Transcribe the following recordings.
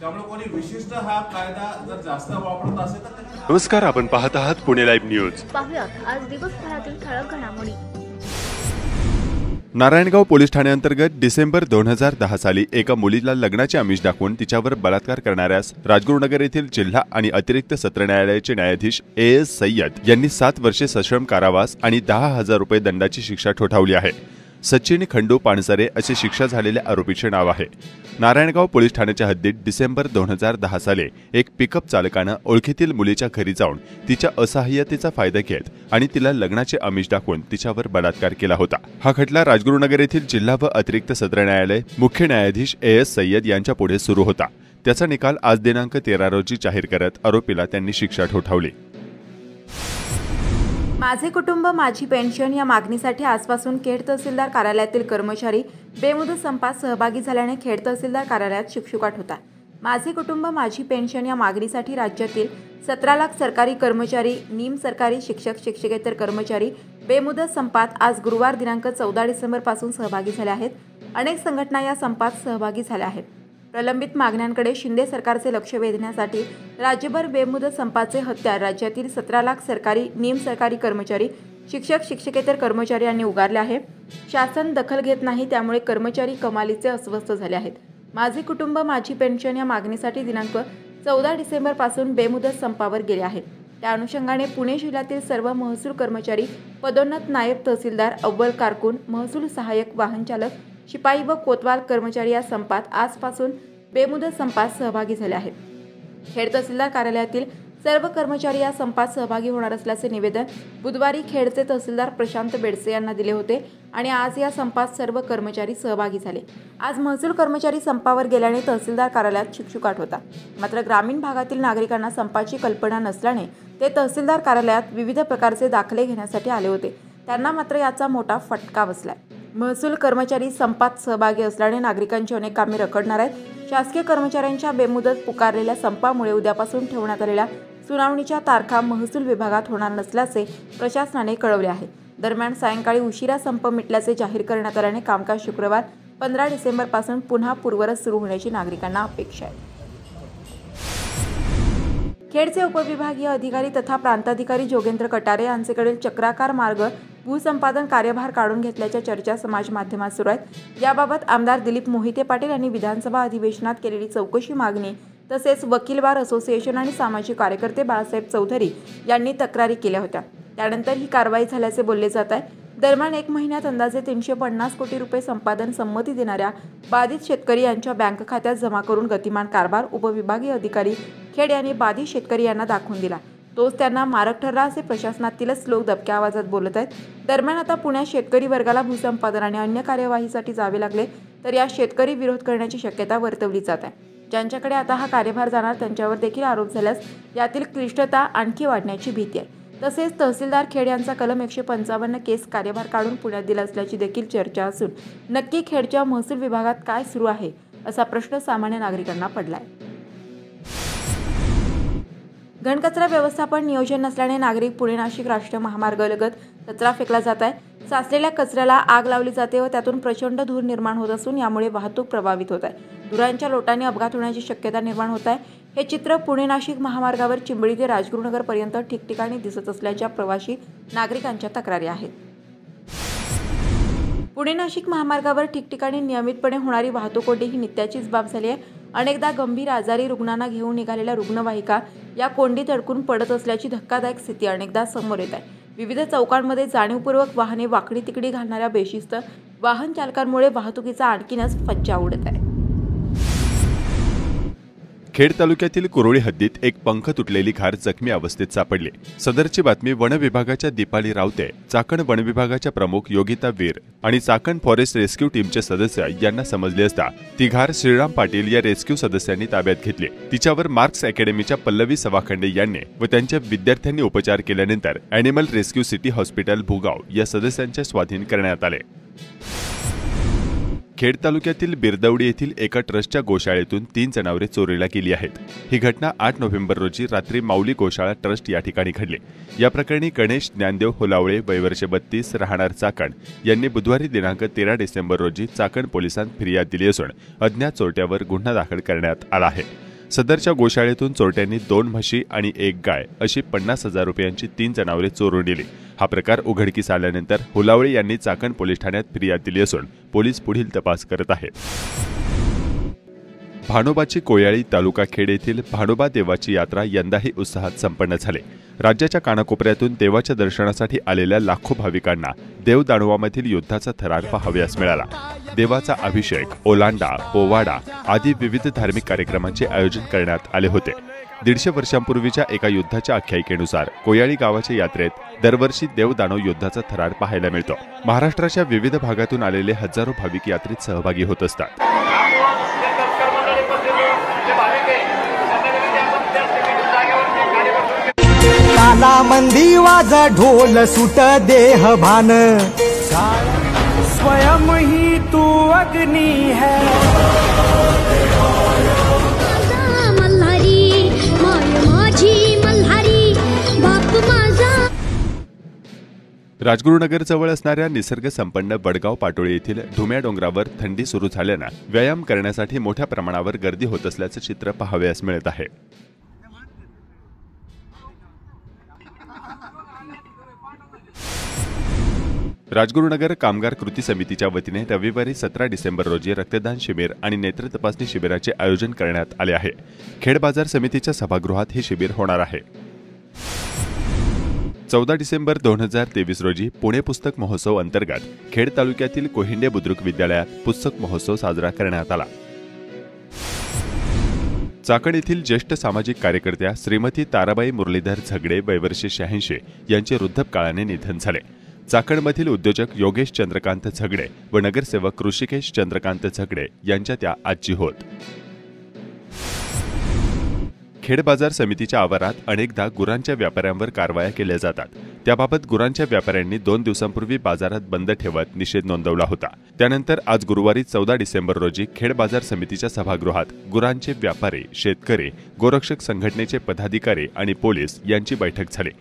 त्यामुळे कोणी विशिष्ट हा कायदा जर जास्त वापरत असेल तर नमस्कार, आपण पाहत आहात पुणे लाईव्ह न्यूज। पाहुयात आज दिवसभरातील ठळक घडामोडी। नारायणगाव पोलीस ठाण्याअंतर्गत डिसेंबर 2010 साली एका मुलीला लग्नाचे आमिष दाखवून तिच्यावर बलात्कार करणाऱ्यास राजगुरुनगर येथील जिल्हा आणि अतिरिक्त सत्र न्यायालयाचे न्यायाधीश AS सय्यद यांनी 7 वर्षे सश्रम कारावास आणि 10,000 रुपये दंडाची शिक्षा ठोठावली आहे। सचिन खंडू पानसरे असे शिक्षा झालेल्या आरोपीचे नाव आहे। नारायणगाव पोलीस ठाण्याच्या हद्दीत डिसेंबर 2010 साली एक पिकअप चालकानं ओळखीतील मुलीच्या घरी जाऊन तिच्या असहाय्यतेचा फायदा घेत आणि तिला लग्नाचे आमिष दाखवून तिच्यावर बलात्कार केला होता। हा खटला राजगुरुनगर येथील जिल्हा व अतिरिक्त सत्र न्यायालय मुख्य न्यायाधीश AS सय्यद यांच्या पुढे सुरू होता। त्याचा निकाल आज दिनांक 13 रोजी जाहीर करत आरोपीला त्यांनी शिक्षा ठोठावली। माझे कुटुंब माझी पेन्शन या मागणीसाठी आजपासून खेड तहसीलदार कार्यालयातील कर्मचारी बेमुदत संपात सहभागी झाल्याने खेड तहसीलदार कार्यालयात शुकशुकाट होता। माझे कुटुंब माझी पेन्शन या मागणीसाठी राज्यातील 17 लाख सरकारी कर्मचारी, निम सरकारी शिक्षक शिक्षकेतर कर्मचारी बेमुदत संपात आज गुरुवार दिनांक 14 डिसेंबर पासून सहभागी झाले आहेत। अनेक संघटना या संपात सहभागी झाल्या आहेत। प्रलंबित मागण्यांकडे शिंदे सरकारचे लक्ष वेधण्यासाठी राज्यभर बेमुदत संपाचे हत्यार राज्यातील 17 लाख सरकारी, निम सरकारी कर्मचारी, शिक्षक शिक्षकेतर कर्मचारी यांनी उगारले आहे। शासन दखल घेत नाही, त्यामुळे कर्मचारी कमालीचे अस्वस्थ झाले आहेत। माझे कुटुंब माझी पेन्शन या मागणीसाठी दिनांक 14 डिसेंबर पासून बेमुदत संपावर गेले आहेत। त्या अनुषंगाने पुणे जिल्ह्यातील सर्व महसूल कर्मचारी, पदोन्नत नायब तहसीलदार, अव्वल कारकून, महसूल सहाय्यक, वाहन चालक, शिपाई व कोतवाल कर्मचारी या संपात आजपासून बेमुदत संपात सहभागी झाले आहेत। खेड तहसीलदार कार्यालयातील सर्व कर्मचारी या संपात सहभागी होणार असल्याचे निवेदन बुधवारी खेडचे तहसीलदार प्रशांत बेडसे यांना दिले होते आणि आज या संपात सर्व कर्मचारी सहभागी झाले। आज महसूल कर्मचारी संपावर गेल्याने तहसीलदार कार्यालयात शुकशुकाट होता। मात्र ग्रामीण भागातील नागरिकांना संपाची कल्पना नसल्याने ते तहसीलदार कार्यालयात विविध प्रकारचे दाखले घेण्यासाठी आले होते। त्यांना मात्र याचा मोठा फटका बसलाय। महसूल कर्मचारी संपात सहभागी असल्याने नागरिकांची अनेक कामे रखडणार आहेत। शासकीय कर्मचाऱ्यांच्या बेमुदत पुकारलेल्या संपामुळे उद्यापासून ठेवण्यात आलेल्या सुनावणीच्या तारखा महसूल विभागात होणार नसल्याचे प्रशासनाने कळवले आहे। दरम्यान सायंकाळी उशिरा संप मिटल्याचे जाहीर करण्यात आल्याने कामकाज शुक्रवार 15 डिसेंबर पासून पुन्हा पूर्ववत सुरू होण्याची नागरिकांना अपेक्षा आहे। खेडचे उपविभागीय अधिकारी तथा प्रांताधिकारी जोगेंद्र कटारे यांच्याकडील चक्राकार मार्ग भूसंपादन कार्यभार काढून घेतल्याच्या चर्चा समाज माध्यमात सुरू आहेत। याबाबत आमदार दिलीप मोहिते पाटील यांनी विधानसभा अधिवेशनात केलेली चौकशी मागणी तसेच वकील बार असोसिएशन आणि सामाजिक कार्यकर्ते बाळासाहेब चौधरी यांनी तक्रारी केल्या होत्या। त्यानंतर ही कारवाई झाल्याचे बोलले जात आहे। दरम्यान 1 महिन्यात अंदाजे 350 कोटी रुपये संपादन संमती देणाऱ्या बाधित शेतकरी यांच्या बँक खात्यात जमा करून गतिमान कारभार उपविभागीय अधिकारी खेड यांनी बाधित शेतकरी यांना दाखवून दिला। तोच त्यांना मारक ठरला असे प्रशासनातीलच लोक दबक्या आवाजात बोलत आहेत। दरम्यान आता पुण्यात शेतकरी वर्गाला भूसंपादन आणि अन्य कार्यवाहीसाठी जावे लागले तर या शेतकरी विरोध करण्याची शक्यता वर्तवली जात आहे। ज्यांच्याकडे आता हा कार्यभार जाणार त्यांच्यावर देखील आरोप झाल्यास यातील क्लिष्टता आणखी वाढण्याची भीती आहे। तसेच तहसीलदार खेड यांचा कलम 155 केस कार्यभार काढून पुण्यात दिला असल्याची देखील चर्चा असून नक्की खेडच्या महसूल विभागात काय सुरू आहे असा प्रश्न सामान्य नागरिकांना पडलाय। घनकचरा व्यवस्थापन नियोजन नसल्याने नागरिक पुणे नाशिक राष्ट्रीय महामार्गालगत कचरा फेकला जात आहे। साचलेल्या कचऱ्याला आग लावली जाते व त्यातून प्रचंड धूर निर्माण होत असून यामुळे वाहतूक प्रभावित होत आहे। धुरांच्या लोटांनी अपघात होण्याची शक्यता निर्माण होत आहे। हे चित्र पुणे नाशिक महामार्गावर चिंबळी ते राजगुरुनगर पर्यंत ठिकठिकाणी दिसत असल्याच्या प्रवासी नागरिकांच्या तक्रारी आहेत। पुणे नाशिक महामार्गावर ठिकठिकाणी नियमितपणे होणारी वाहतूक कोंडी ही नित्याचीच बाब झाली आहे। अनेकदा गंभीर आजारी रुग्णांना घेऊन निघालेल्या रुग्णवाहिका या कोंडीत अडकून पडत असल्याची धक्कादायक स्थिती अनेकदा समोर येत आहे। विविध चौकांमध्ये जाणीवपूर्वक वाहने वाकडी तिकडी घालणाऱ्या बेशिस्त वाहन चालकांमुळे वाहतुकीचा आणखीनच फज्जा उडत आहे। खेड तालुक्यातील कुरोळी हद्दीत एक पंख तुटलेली कार जखमी अवस्थेत सापडली। सदरची बातमी वन विभागाच्या दीपाली रावते, चाकण वन विभागाच्या प्रमुख योगिता वीर आणि चाकण फॉरेस्ट रेस्क्यू टीमचे सदस्य यांना समजले असता ती कार श्रीराम पाटील या रेस्क्यू सदस्यांनी ताब्यात घेतली। तिच्यावर मार्क्स अकॅडमीच्या पल्लवी सवाखंडे यांनी व त्यांच्या विद्यार्थ्यांनी उपचार केल्यानंतर animal rescue city hospital Bhugaon या सदस्यांच्या स्वाधीन करण्यात आले। खेड तालुक्यातील बिरदवडी येथील एका ट्रस्टच्या गोशाळेतून 3 जनावरे चोरीला गेली आहेत। ही घटना 8 नोव्हेंबर रोजी रात्री माऊली गोशाळा ट्रस्ट या ठिकाणी घडली। या प्रकरणी गणेश ज्ञानदेव होलावळे वय वर्ष 32 राहणार चाकण यांनी बुधवारी दिनांक 13 डिसेंबर रोजी चाकण पोलिसांत फिर्याद दिली असून अज्ञात चोरट्यावर गुन्हा दाखल करण्यात आला आहे। सदरच्या गोशाळेतून चोरट्यांनी 2 म्हशी आणि 1 गाय अशी 50,000 रुपयांची 3 जनावरे चोरून नेली। हा प्रकार उघडकीस आल्यानंतर हुलावळे यांनी चाकण पोलीस ठाण्यात फिर्याद दिली असून पोलीस पुढील तपास करत आहेत। भानोबाची कोयाळी तालुका खेड येथील भानोबा देवाची यात्रा यंदाही उत्साहात संपन्न झाली। राज्याच्या कानाकोपऱ्यातून देवाच्या दर्शनासाठी आलेल्या लाखो भाविकांना देवदानवामधील युद्धाचा थरार पाहावयास मिळाला। देवाचा अभिषेक, ओलांडा, पोवाडा आदी विविध धार्मिक कार्यक्रमांचे आयोजन करण्यात आले होते। 150 वर्षांपूर्वीच्या एका युद्धाच्या आख्यायिकेनुसार कोयाळी गावाच्या यात्रेत दरवर्षी देवदानव युद्धाचा थरार पाहायला मिळतो। महाराष्ट्राच्या विविध भागातून आलेले हजारो भाविक यात्रेत सहभागी होत असतात। काला मंदी वाजा ढोल सुट देह भान स्वयं ही तू अग्नि है। मल्हारी माय माझी मल्हारी बाप माझा। राजगुरुनगर जवळ असणाऱ्या निसर्ग संपन्न बडगाव पाटोळी येथील धुम्या डोंगरावर थंडी सुरू झाल्याने व्यायाम करण्यासाठी मोठ्या प्रमाणावर गर्दी होत असल्याचे चित्र पाहावयास मिळत आहे। राजगुरुनगर कामगार कृती समितीच्या वतीने रविवारी 17 डिसेंबर रोजी रक्तदान शिबिर आणि नेत्र तपासणी शिबिराचे आयोजन करण्यात आले आहे। खेड बाजार समितीच्या सभागृहात हे शिबिर होणार आहे। 14 डिसेंबर 2023 रोजी पुणे पुस्तक महोत्सव अंतर्गत खेड तालुक्यातील कोहिंडे बुद्रुक विद्यालयात पुस्तक महोत्सव साजरा करण्यात आला। चाकण येथील ज्येष्ठ सामाजिक कार्यकर्त्या श्रीमती ताराबाई मुरलीधर झगडे वय वर्ष 86 यांचे वृद्धपकाळाने निधन झाले। चाकणमधील उद्योजक योगेश चंद्रकांत झगडे व नगरसेवक ऋषिकेश चंद्रकांत झगडे यांच्या त्या आजी होत। खेड बाजार समितीच्या आवारात अनेकदा गुरांच्या व्यापाऱ्यांवर कारवाया केल्या जातात। त्याबाबत गुरांच्या व्यापाऱ्यांनी 2 दिवसांपूर्वी बाजारात बंद ठेवत निषेध नोंदवला होता। त्यानंतर आज गुरुवारी 14 डिसेंबर रोजी खेड बाजार समितीच्या सभागृहात गुरांचे व्यापारी, शेतकरी, गोरक्षक संघटनेचे पदाधिकारी आणि पोलीस यांची बैठक झाली।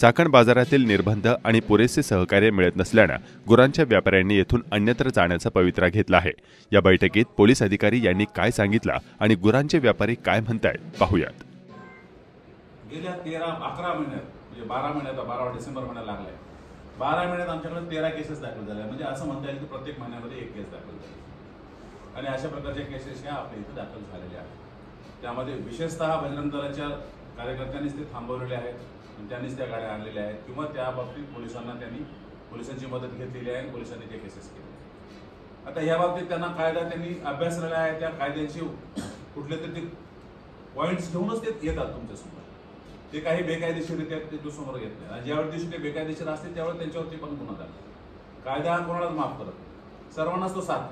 चाकण बाजारातील निर्बंध आणि पुरेसे सहकार्य मिळत नसल्याने गुरांच्या व्यापाऱ्यांनी येथून अन्यत्र जाण्याचा पवित्रा घेतला आहे। या बैठकीत पोलीस अधिकारी यांनी काय सांगितलं आणि गुरांचे व्यापारी काय म्हणतायत पाहूयात। गेल्या 11 महिन्यात म्हणजे 12 महिन्यात 12 डिसेंबर महिना लागलाय। 12 महिन्यात आमच्याकडे 13 केसेस दाखल झाल्या। म्हणजे असं म्हणता येईल की प्रत्येक महिन्यामध्ये 1 केस दाखल झाली आणि अशा प्रकारच्या केसेस ह्या आपल्या इथे दाखल झालेल्या आहेत। त्यामध्ये विशेषतः बजरंग दलाच्या कार्यकर्त्यांनीच ते थांबवलेले आहेत, त्यांनीच त्या गाड्या आणलेल्या आहेत किंवा त्या बाबतीत पोलिसांची मदत घेतलेली आहे, पोलिसांनी ते केसेस केले। आता ह्या बाबतीत त्यांना कायदा त्यांनी अभ्यासलेला आहे, त्या कायद्याचे कुठले तरी ते पॉईंट्स घेऊनच ते येतात तुमच्यासमोर। ते काही बेकायदेशीरित्या ते समोर येत नाही आणि ज्यावेळी दिवशी ते बेकायदेशीर असते त्यावेळी त्यांच्यावरती पण गुन्हा दाखल। कायदा कोणालाच माफ करत नाही, सर्वांनाच तो साथ।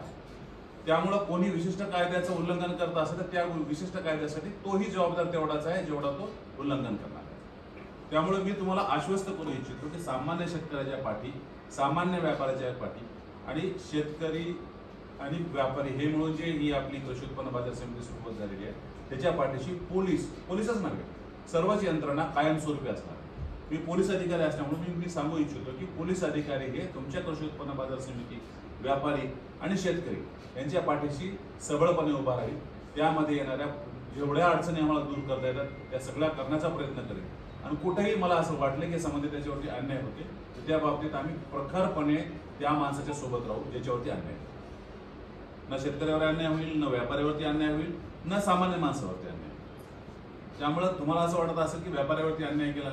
त्यामुळे कोणी विशिष्ट कायद्याचं उल्लंघन करत असेल तर त्या विशिष्ट कायद्यासाठी तोही जबाबदार तेवढाच आहे जेवढा तो उल्लंघन करणार आहे। त्यामुळे मी तुम्हाला आश्वस्त करू इच्छितो की सामान्य शेतकऱ्याच्या पाठी, सामान्य व्यापाऱ्याच्या पाठी आणि शेतकरी आणि व्यापारी हे मिळून जे ही आपली कृषी उत्पन्न बाजार समिती सुरुवात झालेली आहे त्याच्या पाठीशी पोलीसच नव्हे सर्वच यंत्रणा कायमस्वरूपी असणार। मी पोलीस अधिकारी असल्यामुळे मी सांगू इच्छितो की पोलीस अधिकारी हे तुमच्या कृषी उत्पन्न बाजार समिती, व्यापारी आणि शेतकरी यांच्या पाठीशी सबळपणे उभा राहील। त्यामध्ये येणाऱ्या जेवढ्या अडचणी आम्हाला दूर करता येतात त्या सगळ्या करण्याचा प्रयत्न करेल आणि कुठेही मला असं वाटलं की संबंधित त्याच्यावरती अन्याय होते तर त्या बाबतीत आम्ही प्रखरपणे त्या माणसाच्या सोबत राहू ज्याच्यावरती अन्याय होईल। न शेतकऱ्यावर अन्याय होईल, न व्यापाऱ्यावरती अन्याय होईल, न सामान्य माणसावरती अन्याय। त्यामुळे तुम्हाला असं वाटत असेल की व्यापाऱ्यावरती अन्याय केला,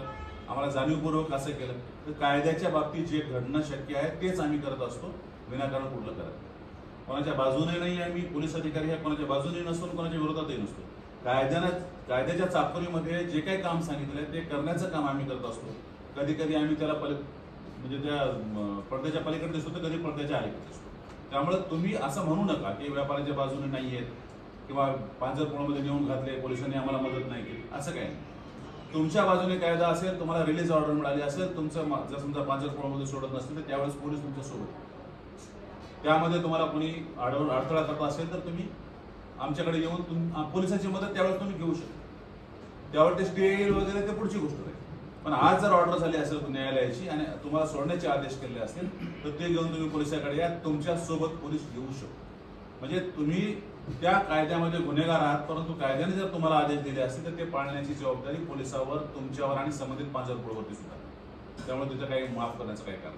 आम्हाला जाणीवपूर्वक असं केलं, तर कायद्याच्या बाबतीत जे घडणं शक्य आहे तेच आम्ही करत असतो, विनाकारण कुठलं करत नाही। कोणाच्या बाजूने नाही आहे, मी पोलीस अधिकारी ह्या कोणाच्या बाजूने नसतो, कोणाच्या विरोधातही नसतो। कायद्याच्या चाकोरीमध्ये जे काही काम सांगितलंय ते करण्याचं काम आम्ही करत असतो। कधी कधी आम्ही त्याला म्हणजे त्या पडद्याच्या पलीकडे दिसतो तर कधी पडद्याच्या अलीकडे दिसतो। त्यामुळे तुम्ही असं म्हणू नका की व्यापाऱ्याच्या बाजूने नाही आहेत किंवा पांजरपोळमध्ये नेऊन घातले, पोलिसांनी आम्हाला मदत नाही केली, असं काही नाही। तुमच्या बाजूने कायदा असेल, तुम्हाला रिलीज ऑर्डर मिळाली असेल, तुमचं जर समजा पांजरपोळमध्ये सोडत नसतील तर त्यावेळेस पोलीस तुमच्या सोबत। त्यामध्ये तुम्हाला कोणी अडथळा करत असेल तर तुम्ही आमच्याकडे येऊन पोलिसांची मदत त्यावेळेस तुम्ही घेऊ शकता। त्यावर ते स्टे वगैरे ते पुढची गोष्ट आहे। पण आज जर ऑर्डर झाली असेल न्यायालयाची आणि तुम्हाला सोडण्याचे आदेश केले असतील तर ते घेऊन तुम्ही पोलिसांकडे या, तुमच्या सोबत पोलीस येऊ शकतो। म्हणजे तुम्ही त्या कायद्यामध्ये गुन्हेगार आहात, परंतु कायद्याने जर तुम्हाला आदेश दिले असते तर ते पाळण्याची जबाबदारी पोलिसावर, तुमच्यावर आणि संबंधित पांजरपुळवरती सुद्धा. त्यामुळे तिथं काही माफ करण्याचं काही कारण.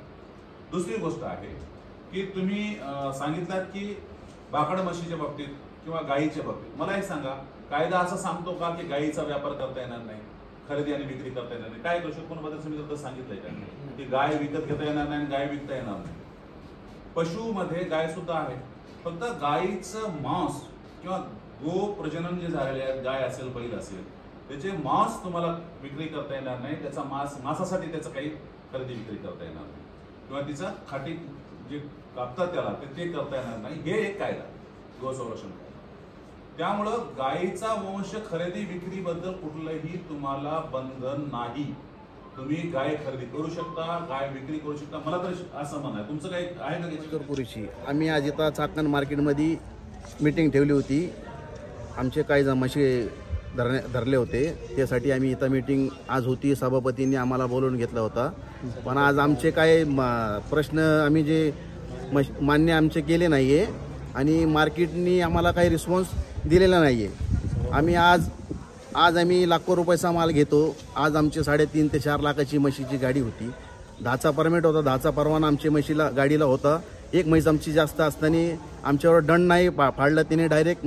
दुसरी गोष्ट आहे की तुम्ही सांगितलात की बाकड म्हशीच्या बाबतीत किंवा गायीच्या बाबतीत. मला एक सांगा, कायदा असं सांगतो का की गायीचा व्यापार करता येणार नाही, खरेदी आणि विक्री करता येणार नाही? काय कृषी उत्पन्न बाजार समितीत सांगितलंय का की गाय विकत घेता येणार नाही आणि गाय विकता येणार नाही? पशुमध्ये गाय सुद्धा आहे, फक्त गायीचं मांस किंवा गो प्रजनन जे झालेले आहे, गाय असेल बैल असेल, त्याचे मांस तुम्हाला विक्री करता येणार नाही. त्याचा मांसासाठी त्याचं काही खरेदी विक्री करता येणार नाही किंवा तिचा खाटी जे कापतात त्याला ते करता येणार नाही. हे एक कायदा, गो संरक्षण कायदा. त्यामुळं गायीचा वंश खरेदी विक्री बद्दल कुठलंही तुम्हाला बंधन नाही. तुम्ही गाय खरेदी करू शकता, गाय विक्री करू शकता. मला तर असं म्हणाय, तुमचं काही आहे का? पुरेशी आम्ही आज इथं चाकण मार्केटमध्ये मीटिंग ठेवली होती. आमचे काही म्हशी धरले होते, त्यासाठी आम्ही इथं मीटिंग आज होती. सभापतींनी आम्हाला बोलवून घेतला होता. पण आज आमचे काय प्रश्न आम्ही जे मान्य आमचे केले नाही आहे आणि मार्केटनी आम्हाला काही रिस्पॉन्स दिलेला नाही आहे. आम्ही आज आम्ही लाखो रुपयाचा माल घेतो. आज आमची 3.5 ते 4 लाखाची म्हशीची गाडी होती. 10चा परमिट होता, 10चा परवाना आमची म्हशीला गाडीला होता. एक म्हैस आमची जास्त असताना आमच्यावर दंड नाही फाडलं, तिने डायरेक्ट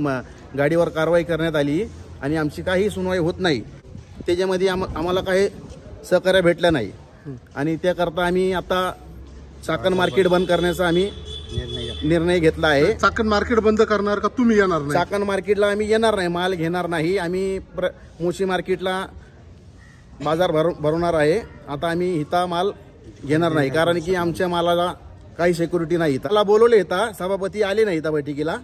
गाडीवर कारवाई करण्यात आली आणि आमची काही सुनवाई होत नाही. त्याच्यामध्ये आम्हाला काही सहकार्य भेटलं नाही आणि त्याकरता आम्ही आता चाकण मार्केट बंद करण्याचा आम्ही निर्णय घेतला आहे. चाकण मार्केट बंद करणार का तुम्ही येणार नाही? चाकण मार्केटला आम्ही येणार नाही, माल घेणार नाही. आम्ही मोशी मार्केटला बाजार भरवणार आहे. आता आम्ही इथं माल घेणार नाही, कारण की आमच्या मालाला काही सिक्युरिटी नाही. त्याला बोलवले होता, सभापती आले नाही इथं बैठकीला.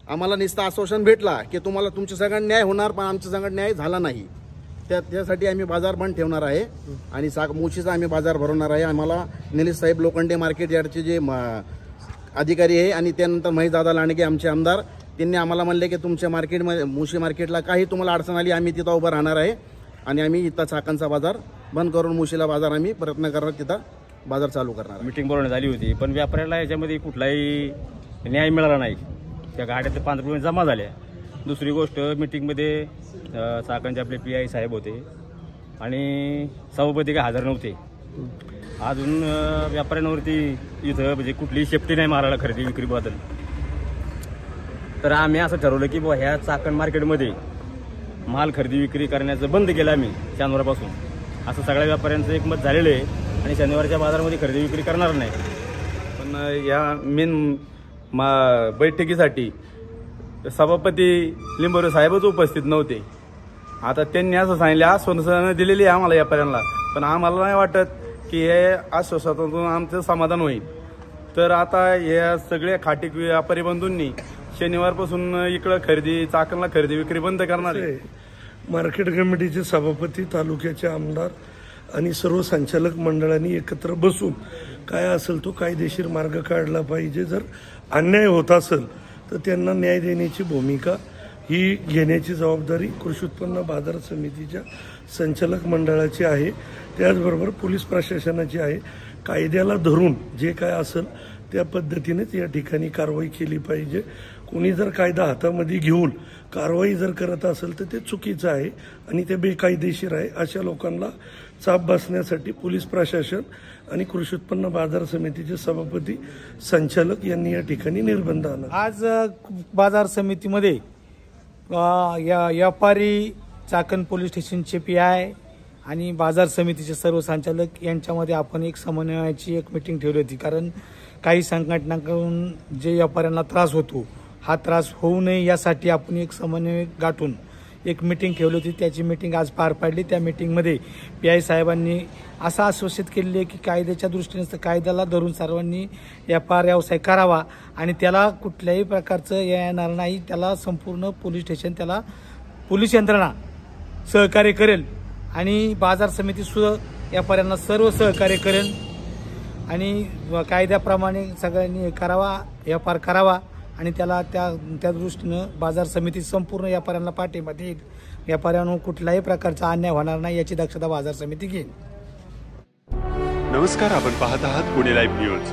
आम्हाला नुसतं आश्वासन भेटला की तुम्हाला तुमच्या सगळ्यांना न्याय होणार, पण आमच्या सगळ्यांना न्याय झाला नाही. त्यासाठी आम्ही बाजार बंद ठेवणार आहे आणि मोशीचा आम्ही बाजार भरवणार आहे. आम्हाला निलेश साहेब लोखंडे मार्केट यार्डचे जे अधिकारी आहे आणि त्यानंतर महेशदादा लांडगे आमचे आमदार, त्यांनी आम्हाला म्हणले की तुमच्या मार्केटमध्ये मोशी मार्केटला काही तुम्हाला अडचण आली, आम्ही तिथं उभं राहणार आहे आणि आम्ही इथं चाकणचा बाजार बंद करून मोशीला बाजार आम्ही प्रयत्न करणार, तिथं बाजार चालू करणार. मीटिंग बोलवण्यात आली होती, पण व्यापाऱ्याला याच्यामध्ये कुठलाही न्याय मिळाला नाही. त्या गाड्या 5 जमा झाल्या. दुसरी गोष्ट, मीटिंगमध्ये चाकणचे आपले PI साहेब होते आणि सभापती काय हजर नव्हते. अजून व्यापाऱ्यांवरती इथं म्हणजे कुठलीही सेफ्टी नाही मारायला खरेदी विक्रीबद्दल. तर आम्ही असं ठरवलं की बुवा ह्या चाकण मार्केटमध्ये माल खरेदी विक्री करण्याचं बंद केलं आम्ही शनिवारपासून. असं सगळ्या व्यापाऱ्यांचं एकमत झालेलं आहे आणि शनिवारच्या बाजारामध्ये खरेदी विक्री करणार नाही. पण या मेन बैठकीसाठी सभापती लिंबोरे साहेबच उपस्थित नव्हते. आता त्यांनी असं सांगितले, आश्वासनं दिलेली आहे आम्हाला व्यापाऱ्यांना, पण आम्हाला नाही वाटत की हे आश्वासनातून आमचं समाधान होईल. तर आता या सगळ्या खाटी व्यापारी बंधूंनी शनिवारपासून इकडं चाकणला खरेदी विक्री बंद करणार आहे. मार्केट कमिटीचे सभापती, तालुक्याचे आमदार आणि सर्व संचालक मंडळांनी एकत्र बसून काय असेल तो कायदेशीर मार्ग काढला पाहिजे. जर अन्याय होत असेल तर त्यांना न्याय देण्याची भूमिका ही घेण्याची जबाबदारी कृषी उत्पन्न बाजार समितीच्या संचालक मंडळाची आहे, त्याचबरोबर पोलीस प्रशासनाची आहे. कायद्याला धरून जे काय असेल त्या पद्धतीनेच या ठिकाणी कारवाई केली पाहिजे. कोणी जर कायदा हातामध्ये घेऊन कारवाई जर करत असेल तर ते चुकीचं आहे आणि ते बेकायदेशीर आहे. अशा लोकांना चाप बसण्यासाठी पोलीस प्रशासन आणि कृषी उत्पन्न बाजार समितीचे सभापती, संचालक यांनी या ठिकाणी निर्बंध आणला. आज बाजार समितीमध्ये व्यापारी, चाकण पोलीस स्टेशनचे PI आणि बाजार समितीचे सर्व संचालक यांच्यामध्ये आपण एक समन्वयाची एक मीटिंग ठेवली होती. कारण काही संघटनांकडून जे व्यापाऱ्यांना त्रास होतो, हा त्रास होऊ नये यासाठी आपण एक समन्वय गाठून एक मीटिंग ठेवली होती. त्याची मीटिंग आज पार पाडली. त्या मीटिंगमध्ये PI साहेबांनी असं आश्वासित केले की कायद्याच्या दृष्टीने कायद्याला धरून सर्वांनी व्यापार व्यवसाय करावा आणि त्याला कुठल्याही प्रकारचं येणार नाही. त्याला संपूर्ण पोलीस स्टेशन, त्याला पोलीस यंत्रणा सहकार्य करेल आणि बाजार समिती सुद्धा व्यापाऱ्यांना सर्व सहकार्य करेल आणि कायद्याप्रमाणे सगळ्यांनी करावा, व्यापार करावा आणि त्याला त्या दृष्टीनं बाजार समिती संपूर्ण व्यापाऱ्यांना पाठिंबा देईल. व्यापाऱ्यांवर कुठल्याही प्रकारचा अन्याय होणार नाही याची दक्षता बाजार समिती घेईल. नमस्कार, आपण पाहत आहात पुणे लाईव्ह न्यूज.